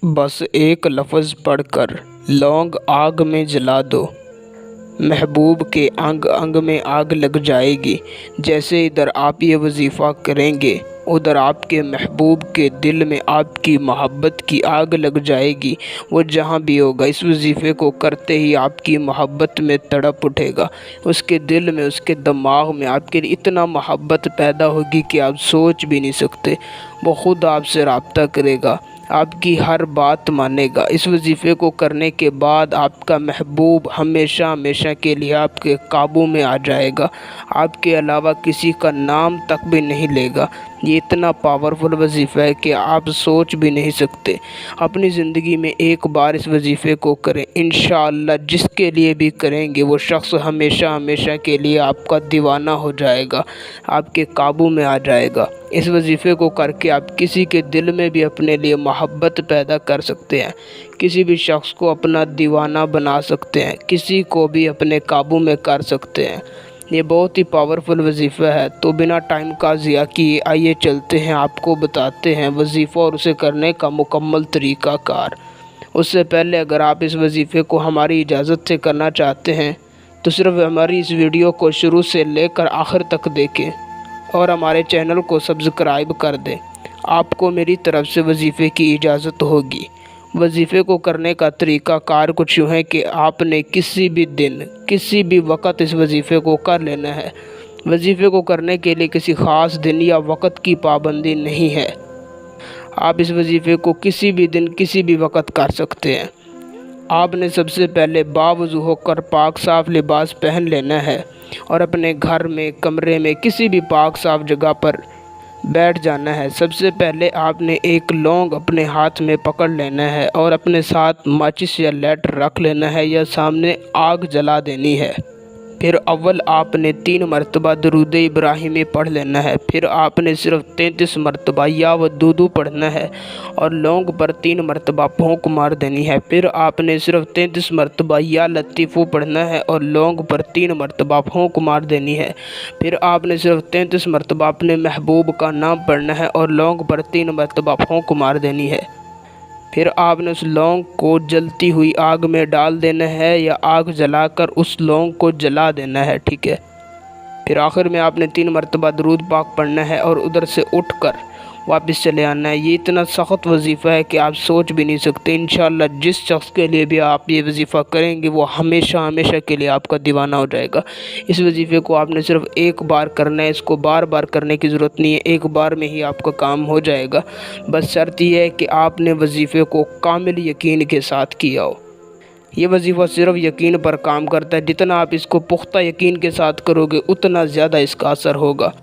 बस एक लफ्ज़ पढ़ कर लौंग आग में जला दो, महबूब के अंग अंग में आग लग जाएगी। जैसे इधर आप ये वजीफ़ा करेंगे उधर आपके महबूब के दिल में आपकी मोहब्बत की आग लग जाएगी। वो जहाँ भी होगा इस वजीफ़े को करते ही आपकी मोहब्बत में तड़प उठेगा। उसके दिल में, उसके दिमाग में आपके लिए इतना मोहब्बत पैदा होगी कि आप सोच भी नहीं सकते। वो ख़ुद आपसे रब्ता करेगा, आपकी हर बात मानेगा। इस वजीफ़े को करने के बाद आपका महबूब हमेशा हमेशा के लिए आपके काबू में आ जाएगा, आपके अलावा किसी का नाम तक भी नहीं लेगा। ये इतना पावरफुल वजीफ़ा है कि आप सोच भी नहीं सकते। अपनी ज़िंदगी में एक बार इस वजीफ़े को करें, इंशाअल्लाह जिसके लिए भी करेंगे वो शख्स हमेशा हमेशा के लिए आपका दीवाना हो जाएगा, आपके काबू में आ जाएगा। इस वजीफ़े को करके आप किसी के दिल में भी अपने लिए मोहब्बत पैदा कर सकते हैं, किसी भी शख्स को अपना दीवाना बना सकते हैं, किसी को भी अपने काबू में कर सकते हैं। ये बहुत ही पावरफुल वजीफ़ा है। तो बिना टाइम का ज़िया किए आइए चलते हैं, आपको बताते हैं वजीफ़ा और उसे करने का मुकम्मल तरीक़ाकार। उससे पहले अगर आप इस वजीफ़े को हमारी इजाज़त से करना चाहते हैं तो सिर्फ हमारी इस वीडियो को शुरू से लेकर आखिर तक देखें और हमारे चैनल को सब्सक्राइब कर दें। आपको मेरी तरफ़ से वजीफ़े की इजाज़त होगी। वजीफ़े को करने का तरीक़ाकार कुछ यूँ है कि आपने किसी भी दिन, किसी भी वक़्त इस वजीफ़े को कर लेना है। वजीफ़े को करने के लिए किसी ख़ास दिन या वक़्त की पाबंदी नहीं है। आप इस वजीफ़े को किसी भी दिन, किसी भी वक़्त कर सकते हैं। आपने सबसे पहले बावज़ू होकर पाक साफ़ लिबास पहन लेना है और अपने घर में, कमरे में, किसी भी पाक साफ़ जगह पर बैठ जाना है। सबसे पहले आपने एक लौंग अपने हाथ में पकड़ लेना है और अपने साथ माचिस या लाइटर रख लेना है या सामने आग जला देनी है। फिर अव्वल आपने 3 मरतबा दरूद इब्राहिमी पढ़ लेना है। फिर आपने सिर्फ 33 मरतबा या वदूदू पढ़ना है और लौंग पर 3 मरतबा फूंक मार देनी है। फिर आपने सिर्फ 33 मरतबा या लतीफ़ू पढ़ना है और लौंग पर 3 मरतबा फूंक मार देनी है। फिर आपने सिर्फ 33 मरतबा अपने महबूब का नाम पढ़ना है और लौंग पर 3 मरतबा फूंक मार देनी है। फिर आपने उस लौंग को जलती हुई आग में डाल देना है या आग जलाकर उस लौंग को जला देना है, ठीक है। फिर आखिर में आपने 3 मरतबा दरूद पाक पढ़ना है और उधर से उठकर वापस चले आना है। ये इतना सख्त वजीफ़ा है कि आप सोच भी नहीं सकते। इंशाअल्लाह जिस शख्स के लिए भी आप ये वजीफ़ा करेंगे वो हमेशा हमेशा के लिए आपका दीवाना हो जाएगा। इस वजीफ़े को आपने सिर्फ एक बार करना है, इसको बार बार करने की ज़रूरत नहीं है, एक बार में ही आपका काम हो जाएगा। बस शर्त यह है कि आपने वजीफ़े को कामिल यकीन के साथ किया हो। ये वजीफ़ा सिर्फ यकीन पर काम करता है। जितना आप इसको पुख्ता यकीन के साथ करोगे उतना ज़्यादा इसका असर होगा।